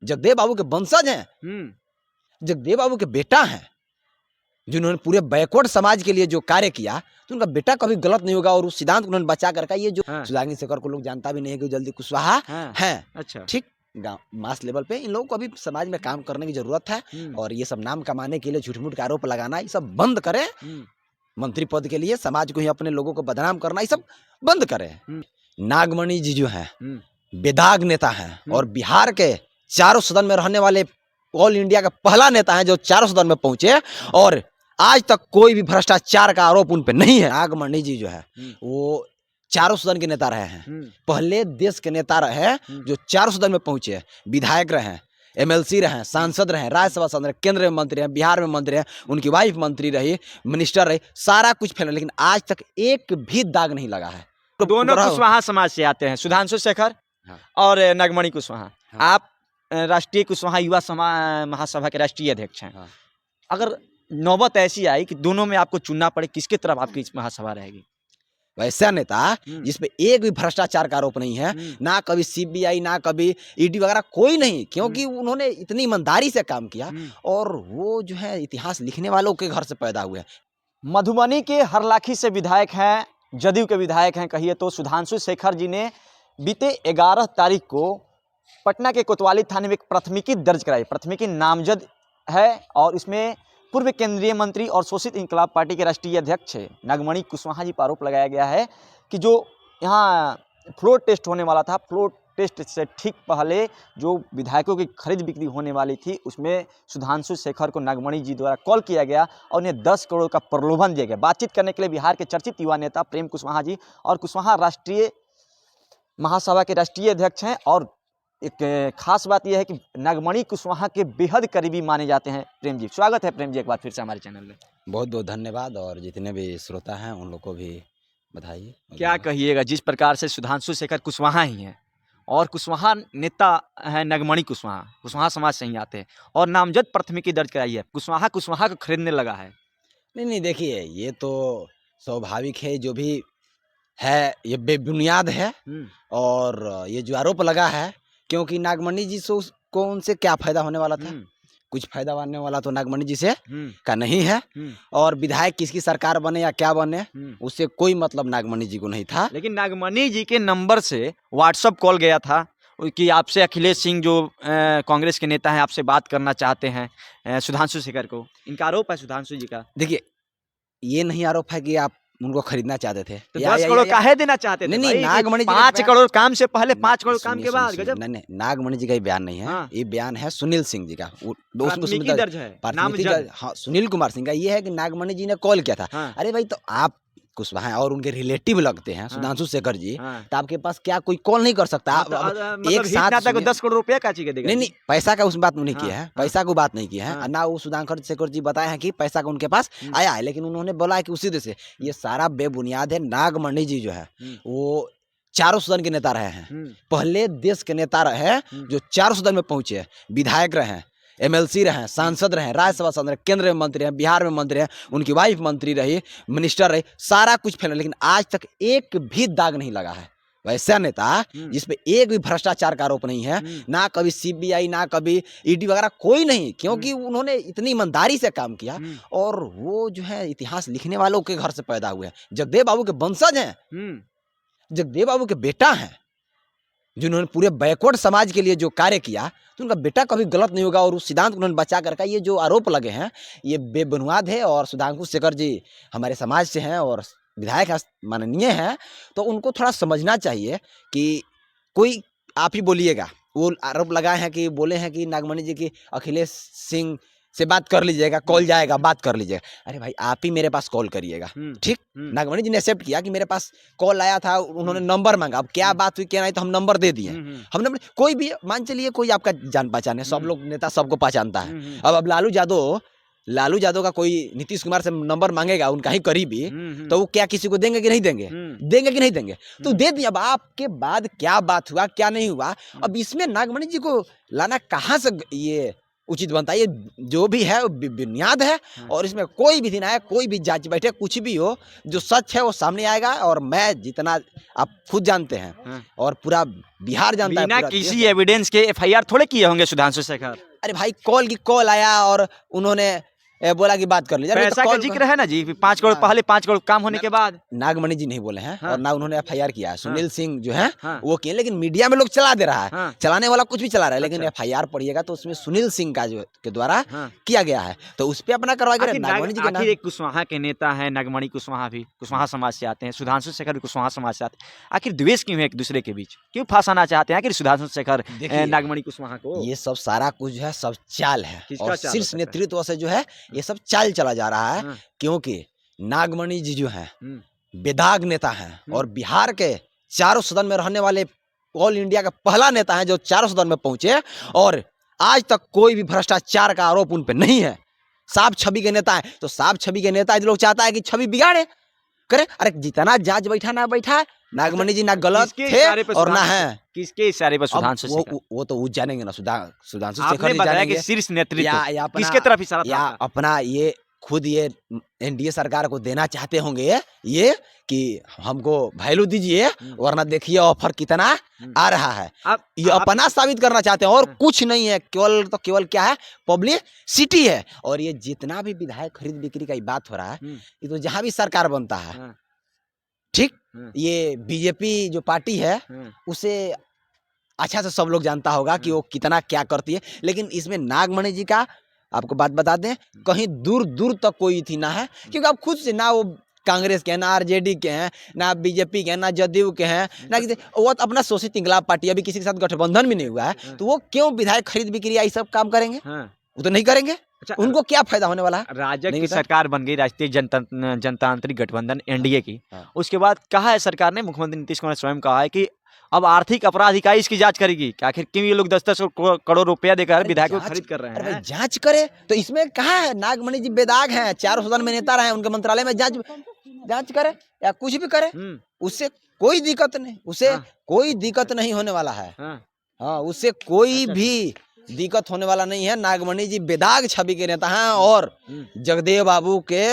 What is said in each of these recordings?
जगदेव बाबू के वंशज हैं, जगदेव बाबू के बेटा हैं, जिन्होंने पूरे बैकवर्ड समाज के लिए जो कार्य किया, तो उनका बेटा कभी गलत नहीं होगा। और उस सिद्धांत को उन्होंने बचा कर ये जो सुधांशु शेखर को लोग जानता भी नहीं है कि जल्दी कुशवाहा है। अच्छा, ठीक, गांव मास लेवल पे इन लोगों को अभी समाज में काम करने की जरूरत है। और ये सब नाम कमाने के लिए झूठ मूठ का आरोप लगाना, ये सब बंद करें। मंत्री पद के लिए समाज को ही अपने लोगों को बदनाम करना, ये सब बंद करें। नागमणि जी जो है बेदाग नेता हैं और बिहार के चारों सदन में रहने वाले ऑल इंडिया का पहला नेता है जो चारों सदन में पहुंचे और आज तक कोई भी भ्रष्टाचार का आरोप उन पे नहीं है। नागमणि जी जो है वो चारों सदन के नेता रहे हैं, पहले देश के नेता रहे जो चारों सदन में पहुंचे, विधायक रहे, एमएलसी रहे, सांसद रहे, राज्यसभा सांसद रहे, केंद्र में मंत्री हैं, बिहार में मंत्री हैं, उनकी वाइफ मंत्री रही, मिनिस्टर रही, सारा कुछ फैला, लेकिन आज तक एक भी दाग नहीं लगा है। तो दोनों कुशवाहा समाज से आते हैं, सुधांशु शेखर और नागमणि कुशवाहा। आप राष्ट्रीय कुशवाहा युवा महासभा के राष्ट्रीय अध्यक्ष हैं। अगर नौबत ऐसी आई कि दोनों में आपको चुनना पड़े, किसके तरफ आपकी महासभा रहेगी? वैसा नेता जिसपे एक भी भ्रष्टाचार का आरोप नहीं है, ना कभी सीबीआई, ना कभी ईडी वगैरह, कोई नहीं, क्योंकि उन्होंने इतनी ईमानदारी से काम किया और वो जो है इतिहास लिखने वालों के घर से पैदा हुए। मधुबनी के हरलाखी से विधायक हैं, जदयू के विधायक हैं कहिए तो, सुधांशु शेखर जी ने बीते 11 तारीख को पटना के कोतवाली थाने में एक प्राथमिकी दर्ज कराई। प्राथमिकी नामजद है और इसमें पूर्व केंद्रीय मंत्री और शोषित इंकलाब पार्टी के राष्ट्रीय अध्यक्ष नागमणि कुशवाहा जी पर आरोप लगाया गया है कि जो यहाँ फ्लोर टेस्ट होने वाला था, फ्लोर टेस्ट से ठीक पहले जो विधायकों की खरीद बिक्री होने वाली थी, उसमें सुधांशु शेखर को नागमणि जी द्वारा कॉल किया गया और उन्हें 10 करोड़ का प्रलोभन दिया गया। बातचीत करने के लिए बिहार के चर्चित युवा नेता प्रेम कुशवाहा जी और कुशवाहा राष्ट्रीय महासभा के राष्ट्रीय अध्यक्ष हैं। और एक खास बात यह है कि नागमणि कुशवाहा के बेहद करीबी माने जाते हैं। प्रेम जी, स्वागत है प्रेम जी एक बार फिर से हमारे चैनल में। बहुत बहुत धन्यवाद, और जितने भी श्रोता हैं उन लोग को भी बधाई। क्या कहिएगा, जिस प्रकार से सुधांशु शेखर कुशवाहा ही हैं और कुशवाहा नेता हैं नागमणि कुशवाहा, कुशवाहा समाज से ही आते हैं और नामजद प्राथमिकी दर्ज कराई है, कुशवाहा को खरीदने लगा है। नहीं, देखिए ये तो स्वाभाविक है, जो भी है ये बेबुनियाद है। और ये जो आरोप लगा है, क्योंकि नागमणि जी से को उनसे क्या फायदा होने वाला था? कुछ फायदा होने वाला तो नागमणि जी से का नहीं है। और विधायक किसकी सरकार बने या क्या बने, उससे कोई मतलब नागमणि जी को नहीं था। लेकिन नागमणि जी के नंबर से व्हाट्सएप कॉल गया था कि आपसे अखिलेश सिंह जो कांग्रेस के नेता हैं आपसे बात करना चाहते हैं सुधांशु शेखर को। इनका आरोप है सुधांशु जी का। देखिए, ये नहीं आरोप है कि आप उनको खरीदना चाहते थे, तो 10 करोड़ काहे देना चाहते थे? नहीं, नागमणि जी 5 करोड़ काम से पहले, 5 करोड़ काम के बाद। गजब। नहीं, नागमणि जी का ये बयान नहीं है। ये बयान है सुनील सिंह जी का, प्राथमिकी दर्ज है, नामजद। हाँ, सुनील कुमार सिंह का। ये है कि नागमणि जी ने कॉल किया था। अरे भाई, तो आप कुशवाहा और उनके रिलेटिव लगते हैं सुधांशु शेखर जी, तो आपके पास क्या कोई कॉल नहीं कर सकता? एक साथ 10 करोड़ रुपया का चाहिए? नहीं, पैसा का उस बात नहीं किया है, पैसा को बात नहीं किया है ना। वो सुधांशु शेखर जी बताए हैं कि पैसा का उनके पास आया है, लेकिन उन्होंने बोला है कि उसी देश से। ये सारा बेबुनियाद है। नागमणि जी जो है वो चारों सदन के नेता रहे हैं, पहले देश के नेता रहे जो चारों सदन में पहुंचे, विधायक रहे, एमएलसी रहे, सांसद रहे, राज्यसभा सांसद रहे, केंद्र में मंत्री हैं, बिहार में मंत्री हैं, उनकी वाइफ मंत्री रही, मिनिस्टर रही, सारा कुछ फैला, लेकिन आज तक एक भी दाग नहीं लगा है। वैसा नेता जिसपे एक भी भ्रष्टाचार का आरोप नहीं है, ना कभी सीबीआई, ना कभी ईडी वगैरह, कोई नहीं, क्योंकि उन्होंने इतनी ईमानदारी से काम किया और वो जो है इतिहास लिखने वालों के घर से पैदा हुए। जगदेव बाबू के वंशज हैं, जगदेव बाबू के बेटा हैं, जिन्होंने पूरे बैकवर्ड समाज के लिए जो कार्य किया, तो उनका बेटा कभी गलत नहीं होगा। और उस सिद्धांत को उन्होंने बचा कर ये जो आरोप लगे हैं ये बेबुनियाद है। और सुधांशु शेखर जी हमारे समाज से हैं और विधायक माननीय हैं, तो उनको थोड़ा समझना चाहिए कि कोई आप ही बोलिएगा। वो आरोप लगाए हैं कि बोले हैं कि नागमणि जी की अखिलेश सिंह से बात कर लीजिएगा, कॉल जाएगा, बात कर लीजिएगा। अरे भाई, आप ही मेरे पास कॉल करिएगा। ठीक, नागमणि जी ने एक्सेप्ट किया कि मेरे पास कॉल आया था, उन्होंने नंबर मांगा। अब क्या बात हुई क्या नहीं, तो हम नंबर दे दिए। हम नंबर, कोई भी मान चलिए कोई आपका जान पहचान है, सब लोग नेता सबको पहचानता है। अब लालू यादव का कोई नीतीश कुमार से नंबर मांगेगा, उनका ही करीबी, तो वो क्या किसी को देंगे कि नहीं देंगे? देंगे कि नहीं देंगे? तो दे दिए। अब आपके बाद क्या बात हुआ क्या नहीं हुआ, अब इसमें नागमणि जी को लाना कहाँ से ये उचित बनता है। ये जो भी है वो बुनियाद है और इसमें कोई भी दिन आए, कोई भी जांच बैठे, कुछ भी हो, जो सच है वो सामने आएगा। और मैं जितना, आप खुद जानते हैं और पूरा बिहार जानता है, बिना पूरा किसी देश एविडेंस के एफआईआर थोड़े किए होंगे सुधांशु शेखर। अरे भाई कॉल आया और उन्होंने बोला कि बात कर लीजिए। अरे पैसा तो का कॉल जिक्र है ना जी, 5 करोड़ पहले, 5 करोड़ काम होने के बाद। नागमणि जी नहीं बोले हैं हाँ। और ना उन्होंने एफआईआर किया है। सुनील सिंह जो है हाँ। वो किए, लेकिन मीडिया में लोग चला दे रहा है। हाँ। चलाने वाला कुछ भी चला रहा है, लेकिन अच्छा। एफआईआर पढ़िएगा तो उसमें सुनील सिंह का जो के द्वारा हाँ। किया गया है, तो उस पे अपना करवा के आखिर नागमणि जी के नाम। आखिर एक कुशवाहा के नेता हैं, नागमणि कुशवाहा भी कुशवाहा समाज से आते हैं, सुधांशु शेखर भी कुशवाहा समाज से आते हैं। आखिर द्वेष क्यों है एक दूसरे के बीच, क्यों फंसाना चाहते हैं आखिर सुधांशु शेखर देखिए, नागमणि कुशवाहा को? ये सब सारा कुछ जो है सब चाल है किसका और चाल शीर्ष होता है? नेतृत्व से जो है ये सब चाल चला जा रहा है। हाँ। क्योंकि नागमणि जी जो है हम्म। बेदाग नेता हैं और बिहार के चारों सदन में रहने वाले ऑल इंडिया का पहला नेता है जो चारों सदन में पहुंचे, और आज तक कोई भी भ्रष्टाचार का आरोप उन पे नहीं है। साफ छवि के नेता है, तो साफ छवि के नेता लोग चाहता है कि छवि बिगाड़े करे। अरे जितना जांच बैठा ना बैठा, नागमणि जी ना गलत किसके थे इशारे पे और ना सुधांशु है। किसके इशारे पर अब सुधांशु शेखर? वो तो वो जानेंगे ना, सुधांशु आपने शेखर जी बताया जानेंगे। कि शीर्ष नेतृत्व या अपना, किसके तरफ इशारा था या आपका? अपना ये खुद ये एनडीए सरकार को देना चाहते होंगे ये कि हमको वैल्यू दीजिए, वरना देखिए ऑफर कितना आ रहा है। आप ये अपना साबित करना चाहते हैं और कुछ नहीं है। केवल क्या है, पब्लिसिटी है। और ये जितना भी विधायक खरीद बिक्री का बात हो रहा है, ये तो जहां भी सरकार बनता है, ठीक, ये बीजेपी जो पार्टी है उसे अच्छा से सब लोग जानता होगा कि वो कितना क्या करती है। लेकिन इसमें नागमणि जी का आपको बात बता दें, कहीं दूर दूर तक कोई थी ना है। क्योंकि आप खुद से ना वो कांग्रेस के हैं, ना आरजेडी के हैं, ना बीजेपी के हैं, ना जदयू के हैं, ना किसी, वो तो अपना शोषित इंकलाब पार्टी, अभी किसी के साथ गठबंधन भी नहीं हुआ है, तो वो क्यों विधायक खरीद बिक्री ये सब काम करेंगे? वो तो नहीं करेंगे। अच्छा, उनको क्या फायदा होने वाला है? राजग नहीं की होता। सरकार बन गई, राष्ट्रीय जनतांत्रिक गठबंधन एनडीए की। हाँ। उसके बाद कहा है सरकार ने, मुख्यमंत्री नीतीश कुमार ने स्वयं कहा है कि अब आर्थिक अपराध इकाई इसकी जांच करेगी कि आखिर क्यों ये लोग 10-10 करोड़ रुपया देकर विधायकों को खरीद कर रहे अरे भाई हैं। जांच करे तो इसमें कहा है, नागमणि जी बेदाग हैं, चारों सदन में नेता रहे, उनके मंत्रालय में जांच करे या कुछ भी करे, उससे कोई दिक्कत नहीं, उससे हाँ। कोई दिक्कत नहीं होने वाला है। हाँ। हाँ, उससे कोई अच्छा, भी दिक्कत होने वाला नहीं है। नागमणि जी बेदाग छवि के नेता हैं और जगदेव बाबू के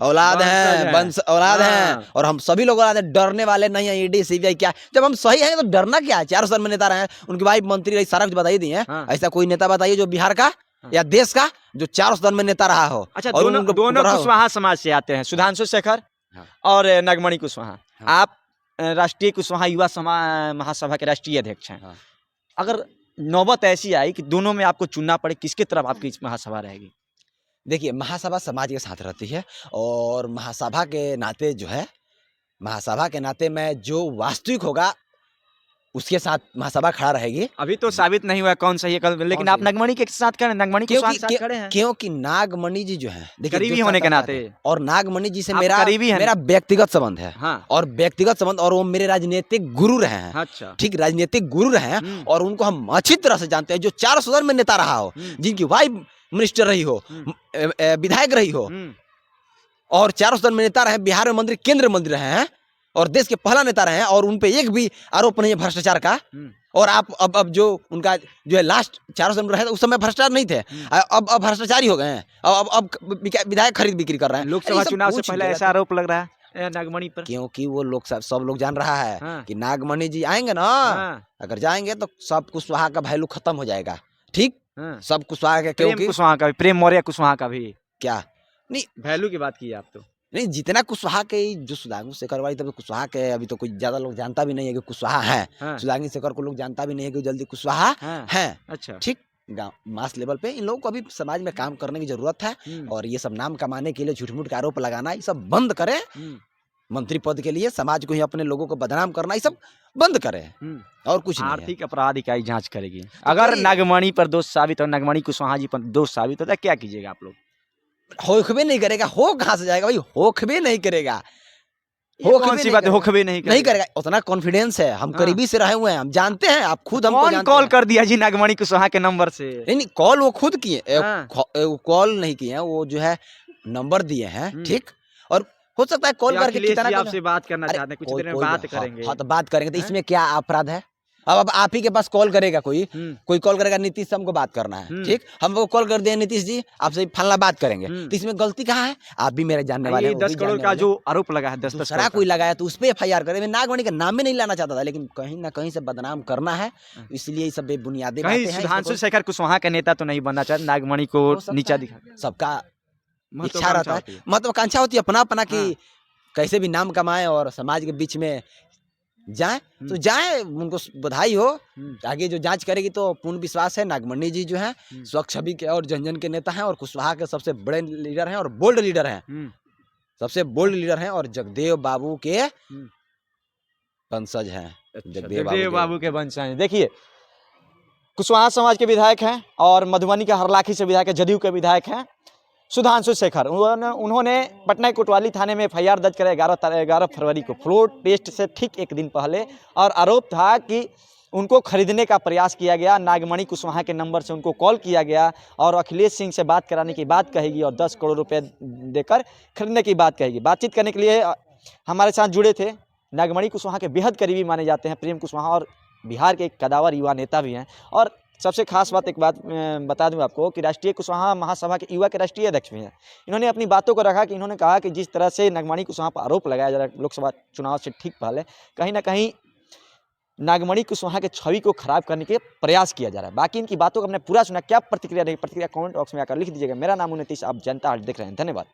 औलाद हैं, वंश औलाद हैं, और हम सभी लोग औलाद हैं। डरने वाले नहीं है ईडी सीबीआई क्या, जब हम सही हैं तो डरना क्या है? चारों सदन में नेता रहे हैं, उनकी वाइफ मंत्री रही, सारा कुछ बताइए दी है। ऐसा कोई नेता बताइए जो बिहार का या देश का जो चारों सदन में नेता रहा हो। अच्छा, और दोनों कुशवाहा समाज से आते हैं, सुधांशु शेखर और नागमणि कुशवाहा। आप राष्ट्रीय कुशवाहा युवा महासभा के राष्ट्रीय अध्यक्ष हैं। अगर नौबत ऐसी आई कि दोनों में आपको चुनना पड़े, किसके तरफ आपकी महासभा रहेगी? देखिए, महासभा समाज के साथ रहती है और महासभा के नाते जो है, महासभा के नाते में जो वास्तविक होगा उसके साथ महासभा खड़ा रहेगी। अभी तो साबित नहीं हुआ कौन सही है, लेकिन आप नागमणि के साथ खड़े, नागमणि के साथ खड़े हैं। क्योंकि नागमणि जी जो है, देखिए, करीबी होने के नाते, और नागमणि जी से आप मेरा करीबी हैं। मेरा व्यक्तिगत संबंध है। हाँ। और व्यक्तिगत संबंध, और वो मेरे राजनीतिक गुरु रहे हैं। अच्छा। ठीक, राजनीतिक गुरु रहे हैं और उनको हम अच्छी तरह से जानते हैं। जो चारों सदन में नेता रहा हो, जिनकी वाइफ मिनिस्टर रही हो, विधायक रही हो, और चारों सदन में नेता रहे, बिहार में मंत्री, केंद्र मंत्री रहे हैं और देश के पहला नेता रहे हैं, और उन पे एक भी आरोप नहीं है भ्रष्टाचार का। और आप अब जो उनका जो है लास्ट चारों सदन में रहे उस समय भ्रष्टाचार नहीं थे, अब भ्रष्टाचारी हो गए हैं। अब विधायक खरीद बिक्री कर रहे हैं। लोकसभा चुनाव से पहले ऐसा आरोप लग रहा है नागमणि पर, क्योंकि वो लोग सब लोग जान रहा है कि नागमणि जी आएंगे ना, अगर जाएंगे तो सब कुशवाहा का वैल्यू खत्म हो जाएगा। ठीक, सब कुशवाहा का, क्योंकि कुशवाहा का भी, प्रेम मौर्य कुशवाहा का भी क्या नहीं, वैल्यू की बात की आप तो नहीं, जितना कुशवाहा के जो सुधांशु शेखर वाली, तब कुशवाहा के अभी तो कुछ ज्यादा लोग जानता भी नहीं है कि कुशवाहा है। सुधांशु शेखर को लोग जानता भी नहीं है कि जल्दी कुशवाहा है। अच्छा, ठीक, गाँव मास लेवल पे इन लोगों को अभी समाज में काम करने की जरूरत है। और ये सब नाम कमाने के लिए झूठ मूठ का आरोप लगाना, ये सब बंद करे। मंत्री पद के लिए समाज को ही, अपने लोगों को बदनाम करना, ये सब बंद करे और कुछ नहीं। आर्थिक अपराध इकाई जांच करेगी। अगर नागमणि पर दोष साबित हो, नागमणि कुशवाहा जी पर दोष साबित होता है, क्या कीजिएगा आप लोग? होखबे नहीं करेगा, हो कहाँ से जाएगा भाई, होखबे नहीं करेगा। कौन सी बात है, होखबे नहीं करेगा, उतना कॉन्फिडेंस है, हम करीबी से रहे हुए हैं, हम जानते हैं। आप खुद हमको जानते कॉल कर दिया जी नागमणि कुशवाहा के नंबर से? नहीं, कॉल वो खुद किए, कॉल नहीं किए हैं, वो जो है नंबर दिए हैं। ठीक, और हो सकता है कॉल करके आपसे बात करना चाहते हैं, कुछ देर में बात करेंगे। हाँ, तो बात करेंगे, तो इसमें क्या अपराध है? अब आप ही के पास कॉल करेगा कोई कॉल करेगा, नीतीश से हमको बात करना है, ठीक, हमको कॉल कर दिया नीतीश जी आपसे फलना बात करेंगे, तो इसमें गलती कहाँ है? आप भी मेरे जानने वाले ये हैं, वो 10 भी करोड़ जानने का वाले जो हैं। आरोप लगा है 10-10 दूसरा करोड़ कोई लगाया तो उस पर FIR करे। मैं नागमणि का नाम भी नहीं लाना चाहता था, लेकिन कहीं ना कहीं से बदनाम करना है, इसलिए ये सब बेबुनियादी कहीं बातें हैं। सुधांशु शेखर कुशवाहा का नेता तो नहीं बनना चाहता, नागमणि को हो सकता नीचा है, दिखा सबका इच्छा महत्वाकांक्षा रहता होती है, है। महत्वाकांक्षा होती है अपना अपना कि हाँ। कैसे भी नाम कमाए और समाज के बीच में जाए, तो जाए, उनको बधाई हो। आगे जो जांच करेगी तो पूर्ण विश्वास है नागमणि जी जो है स्वच्छ छवि के और जन जन के नेता हैं, और कुशवाहा के सबसे बड़े लीडर हैं और बोल्ड लीडर हैं, सबसे बोल्ड लीडर हैं, और जगदेव बाबू के वंशज हैं। जगदेव बाबू के वंशज हैं। देखिए, कुशवाहा समाज के विधायक हैं और मधुबनी के हरलाखी से विधायक है, जदयू के विधायक हैं सुधांशु शेखर। उन्होंने पटना कोतवाली थाने में FIR दर्ज करा 11 फरवरी को, फ्लोर टेस्ट से ठीक एक दिन पहले, और आरोप था कि उनको खरीदने का प्रयास किया गया, नागमणि कुशवाहा के नंबर से उनको कॉल किया गया और अखिलेश सिंह से बात कराने की बात कहेगी और 10 करोड़ रुपए देकर खरीदने की बात कहेगी। बातचीत करने के लिए हमारे साथ जुड़े थे नागमणि कुशवाहा के बेहद करीबी माने जाते हैं प्रेम कुशवाहा, और बिहार के एक कदावर युवा नेता भी हैं। और सबसे खास बात, एक बात बता दूं आपको कि राष्ट्रीय कुशवाहा महासभा के युवा के राष्ट्रीय अध्यक्ष भी हैं। इन्होंने अपनी बातों को रखा कि इन्होंने कहा कि जिस तरह से नागमणि कुशवाहा पर आरोप लगाया जा रहा है लोकसभा चुनाव से ठीक पहले, कहीं ना कहीं नागमणि कुशवाहा के छवि को खराब करने के प्रयास किया जा रहा है। बाकी इनकी बातों को हमने पूरा सुना, क्या प्रतिक्रिया रही, प्रतिक्रिया कमेंट बॉक्स में आकर लिख दीजिएगा। मेरा नाम नीतीश, आप जनता हाट देख रहे हैं, धन्यवाद।